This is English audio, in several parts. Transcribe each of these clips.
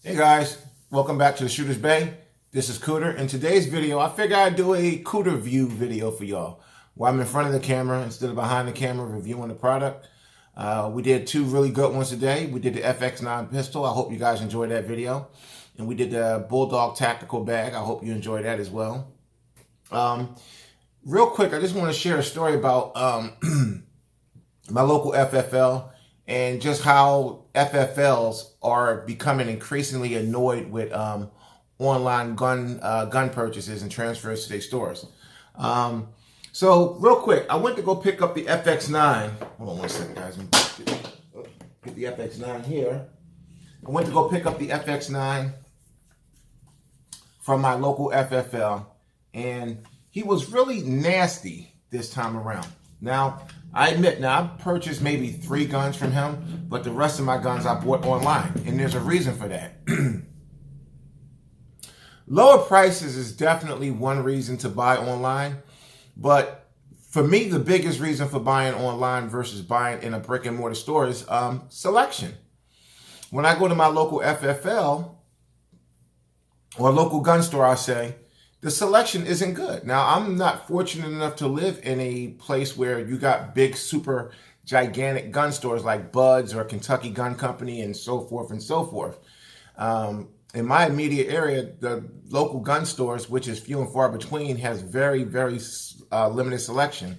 Hey guys, welcome back to the Shooters Bay. This is Cooter. In today's video, I figured I'd do a Cooter view video for y'all. While I'm in front of the camera instead of behind the camera reviewing the product. We did two really good ones today. We did the FX9 pistol. I hope you guys enjoyed that video. And we did the Bulldog tactical bag. I hope you enjoyed that as well. Real quick, I just want to share a story about my local FFL and just how FFLs are becoming increasingly annoyed with online gun purchases and transfers to their stores. So real quick, I went to go pick up the FX9. Hold on one second, guys. Get the FX9 here. I went to go pick up the FX9 from my local FFL, and he was really nasty this time around. Now, I admit, I've purchased maybe 3 guns from him, but the rest of my guns I bought online, and there's a reason for that. Lower prices is definitely one reason to buy online, but for me, the biggest reason for buying online versus buying in a brick and mortar store is selection. When I go to my local FFL, or local gun store, I say, the selection isn't good. Now, I'm not fortunate enough to live in a place where you got big, super gigantic gun stores like Bud's or Kentucky Gun Company and so forth and so forth. In my immediate area, the local gun stores, which is few and far between, has very, very limited selection.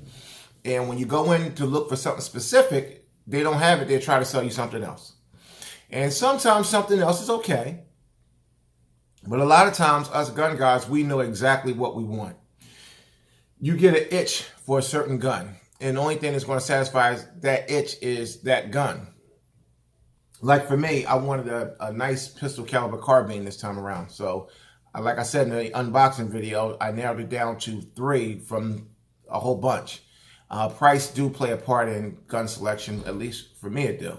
And when you go in to look for something specific, they don't have it. They try to sell you something else. And sometimes something else is okay. But a lot of times, us gun guys, we know exactly what we want. You get an itch for a certain gun, and the only thing that's going to satisfy that itch is that gun. Like for me, I wanted a nice pistol caliber carbine this time around. So, like I said in the unboxing video, I narrowed it down to 3 from a whole bunch. Price do play a part in gun selection, at least for me it do.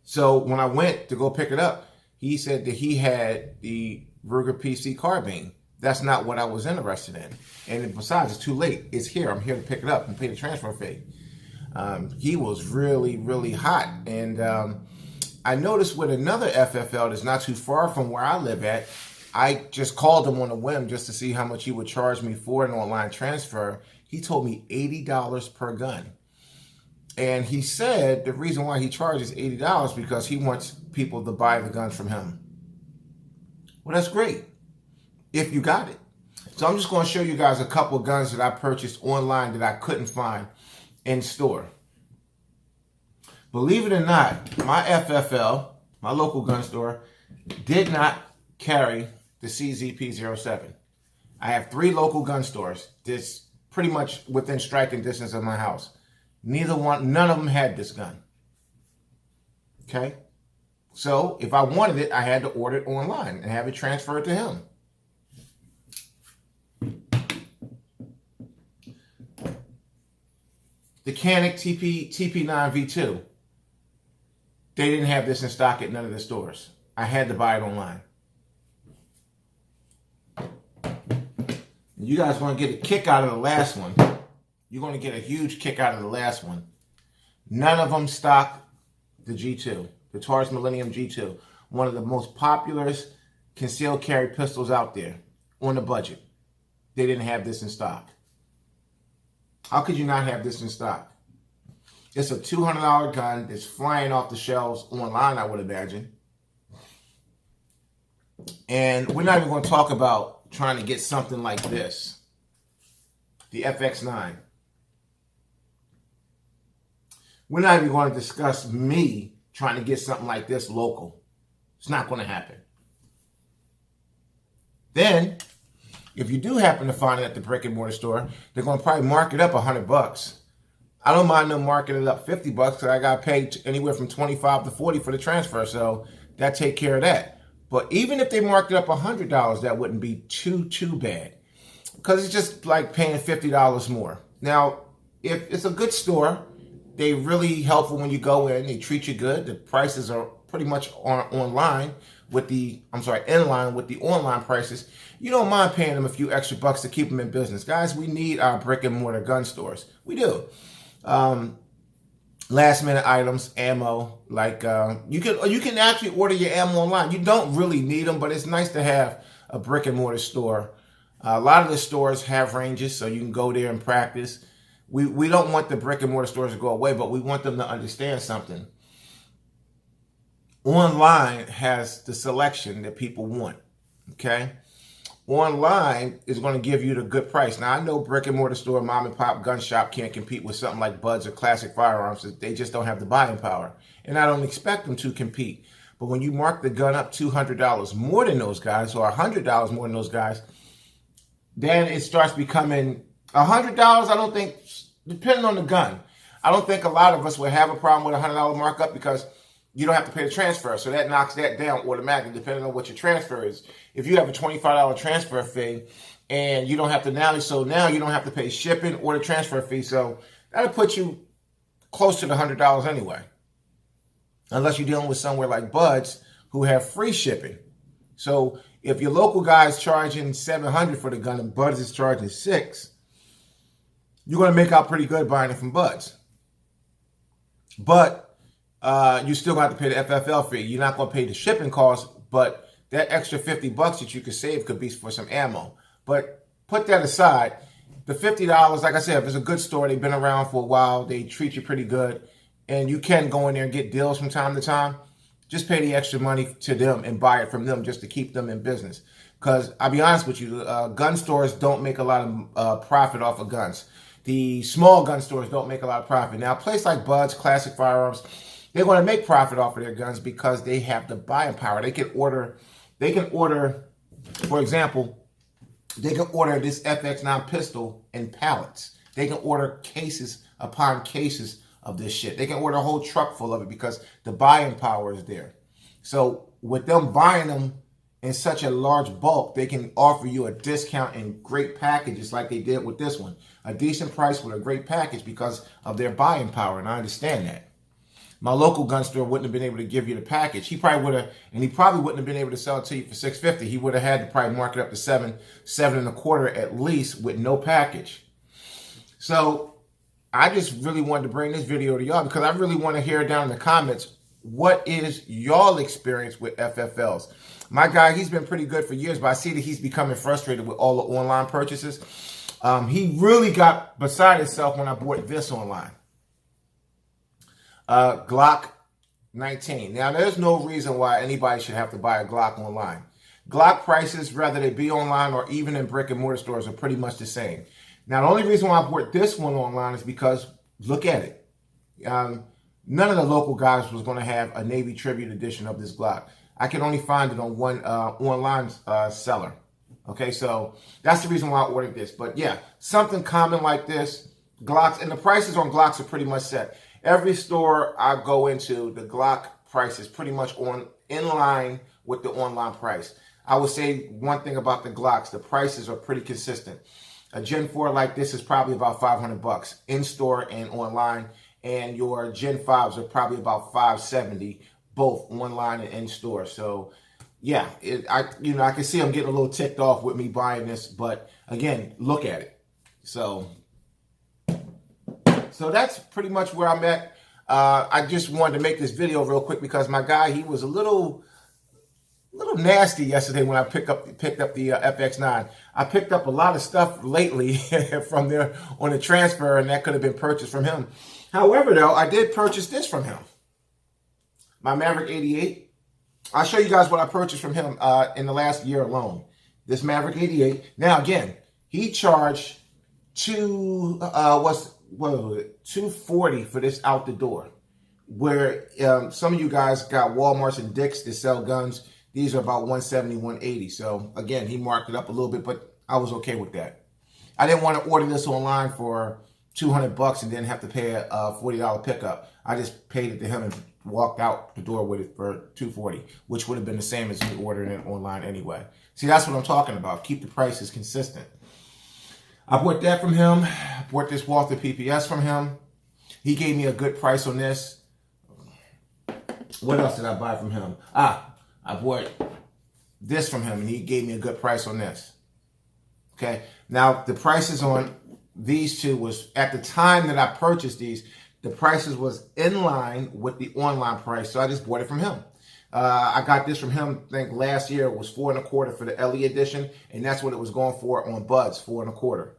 So when I went to go pick it up, he said that he had the Ruger PC carbine. That's not what I was interested in. And besides, it's too late. It's here. I'm here to pick it up and pay the transfer fee. He was really, really hot. And I noticed with another FFL that's not too far from where I live at, I just called him on a whim just to see how much he would charge me for an online transfer. He told me $80 per gun. And he said the reason why he charges $80 because he wants people to buy the guns from him. Well, that's great if you got it. So I'm just going to show you guys a couple of guns that I purchased online that I couldn't find in store. Believe it or not, my FFL, my local gun store, did not carry the CZP-07. I have 3 local gun stores that's pretty much within striking distance of my house. None of them had this gun. Okay? So, if I wanted it, I had to order it online and have it transferred to him. The Canik TP9V2. They didn't have this in stock at none of the stores. I had to buy it online. You guys want to get a kick out of the last one. You're going to get a huge kick out of the last one. None of them stock the G2, the Taurus Millennium G2, one of the most popular concealed carry pistols out there on a budget. They didn't have this in stock. How could you not have this in stock? It's a $200 gun that's flying off the shelves online, I would imagine. And we're not even going to talk about trying to get something like this, the FX9. We're not even going to discuss me trying to get something like this local. It's not going to happen. Then, if you do happen to find it at the brick and mortar store, they're going to probably mark it up $100. I don't mind them marking it up $50 because I got paid anywhere from $25 to $40 for the transfer, so that take care of that. But even if they marked it up $100, that wouldn't be too bad because it's just like paying $50 more. Now, if it's a good store, they're really helpful when you go in. They treat you good. The prices are pretty much in line with the online prices. You don't mind paying them a few extra bucks to keep them in business. Guys, we need our brick and mortar gun stores. We do. last minute items, ammo. Like you can actually order your ammo online. You don't really need them, but it's nice to have a brick and mortar store. A lot of the stores have ranges, so you can go there and practice. We don't want the brick and mortar stores to go away, but we want them to understand something. Online has the selection that people want. Okay. Online is going to give you the good price. Now, I know brick and mortar store, mom and pop gun shop can't compete with something like Buds or Classic Firearms. They just don't have the buying power. And I don't expect them to compete. But when you mark the gun up $200 more than those guys, or $100 more than those guys, then it starts becoming $100. I don't think, depending on the gun, I don't think a lot of us would have a problem with a $100 markup because you don't have to pay the transfer. So that knocks that down automatically, depending on what your transfer is. If you have a $25 transfer fee and you don't have to now you don't have to pay shipping or the transfer fee. So that'll put you close to the $100 anyway. Unless you're dealing with somewhere like Buds who have free shipping. So if your local guy is charging $700 for the gun and Buds is charging $600, you're going to make out pretty good buying it from Buds. But you still got to pay the FFL fee. You're not going to pay the shipping cost, but that extra $50 that you could save could be for some ammo. But put that aside. The $50, like I said, if it's a good store, they've been around for a while, they treat you pretty good, and you can go in there and get deals from time to time, just pay the extra money to them and buy it from them just to keep them in business. Because I'll be honest with you, gun stores don't make a lot of profit off of guns. The small gun stores don't make a lot of profit. Now, a place like Buds, Classic Firearms, they're going to make profit off of their guns because they have the buying power. They can order, for example, they can order this FX9 pistol in pallets. They can order cases upon cases of this shit. They can order a whole truck full of it because the buying power is there. So with them buying them in such a large bulk, they can offer you a discount and great packages like they did with this one. A decent price with a great package because of their buying power, and I understand that. My local gun store wouldn't have been able to give you the package. He probably wouldn't have been able to sell it to you for $650. He would have had to probably mark it up to $7.25 at least with no package. So I just really wanted to bring this video to y'all because I really want to hear down in the comments, what is y'all experience with FFLs? My guy, he's been pretty good for years, but I see that he's becoming frustrated with all the online purchases. He really got beside himself when I bought this online. Glock 19. Now, there's no reason why anybody should have to buy a Glock online. Glock prices, whether they be online or even in brick and mortar stores, are pretty much the same. Now, the only reason why I bought this one online is because, look at it. None of the local guys was going to have a Navy Tribute edition of this Glock. I can only find it on one online seller. Okay, so that's the reason why I ordered this. But yeah, something common like this, Glocks, and the prices on Glocks are pretty much set. Every store I go into, the Glock price is pretty much in line with the online price. I would say one thing about the Glocks, the prices are pretty consistent. A Gen 4 like this is probably about $500 in store and online, and your Gen 5s are probably about $570, both online and in store. So yeah, I can see I'm getting a little ticked off with me buying this, but again, look at it. So that's pretty much where I'm at. I just wanted to make this video real quick because my guy, he was a little nasty yesterday when I picked up the FX9. I picked up a lot of stuff lately from there on the transfer, and that could have been purchased from him. However, though, I did purchase this from him. My Maverick 88. I'll show you guys what I purchased from him in the last year alone. This Maverick 88. Now, again, he charged $240 for this out the door, where some of you guys got Walmarts and Dick's that sell guns. These are about $170, $180. So again, he marked it up a little bit, but I was okay with that. I didn't want to order this online for $200 and then have to pay a $40 pickup. I just paid it to him and walked out the door with it for $240, which would have been the same as me ordering it online anyway. See, that's what I'm talking about. Keep the prices consistent. I bought that from him. I bought this Walther PPS from him. He gave me a good price on this. What else did I buy from him? I bought this from him, and he gave me a good price on this. Okay. Now, the prices on these two was, at the time that I purchased these, the prices was in line with the online price, so I just bought it from him. I got this from him, I think last year. It was $4.25 for the LE edition, and that's what it was going for on Buds, $4.25.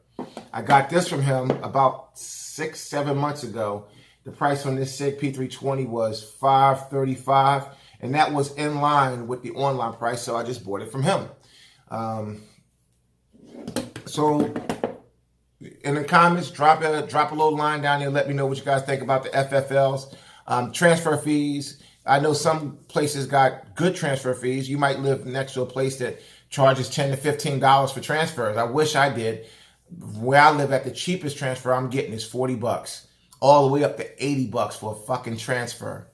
I got this from him about 6-7 months ago. The price on this SIG P320 was $535, and that was in line with the online price, so I just bought it from him. So in the comments, drop a little line down there. Let me know what you guys think about the FFLs. Transfer fees. I know some places got good transfer fees. You might live next to a place that charges $10 to $15 for transfers. I wish I did. Where I live at, the cheapest transfer I'm getting is $40, all the way up to $80 for a fucking transfer.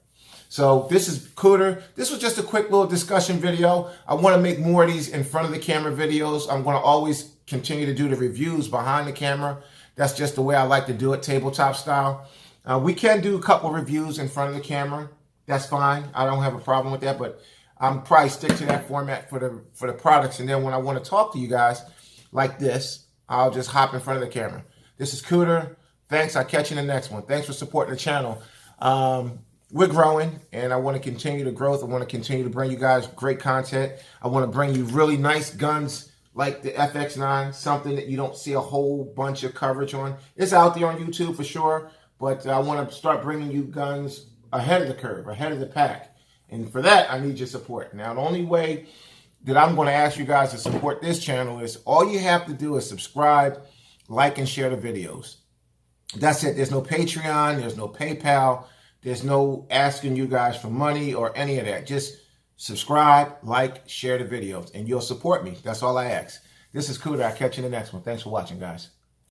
So this is Cooter. This was just a quick little discussion video. I want to make more of these in front of the camera videos. I'm going to always continue to do the reviews behind the camera. That's just the way I like to do it, tabletop style. We can do a couple reviews in front of the camera. That's fine. I don't have a problem with that, but I'm probably stick to that format for the products. And then when I want to talk to you guys like this, I'll just hop in front of the camera. This is Cooter. Thanks. I'll catch you in the next one. Thanks for supporting the channel. We're growing, and I want to continue the growth. I want to continue to bring you guys great content. I want to bring you really nice guns like the FX9, something that you don't see a whole bunch of coverage on. It's out there on YouTube for sure, but I want to start bringing you guns ahead of the curve, ahead of the pack. And for that, I need your support. Now, the only way that I'm going to ask you guys to support this channel is all you have to do is subscribe, like, and share the videos. That's it. There's no Patreon. There's no PayPal. There's no asking you guys for money or any of that. Just subscribe, like, share the videos, and you'll support me. That's all I ask. This is Cooter. I'll catch you in the next one. Thanks for watching, guys.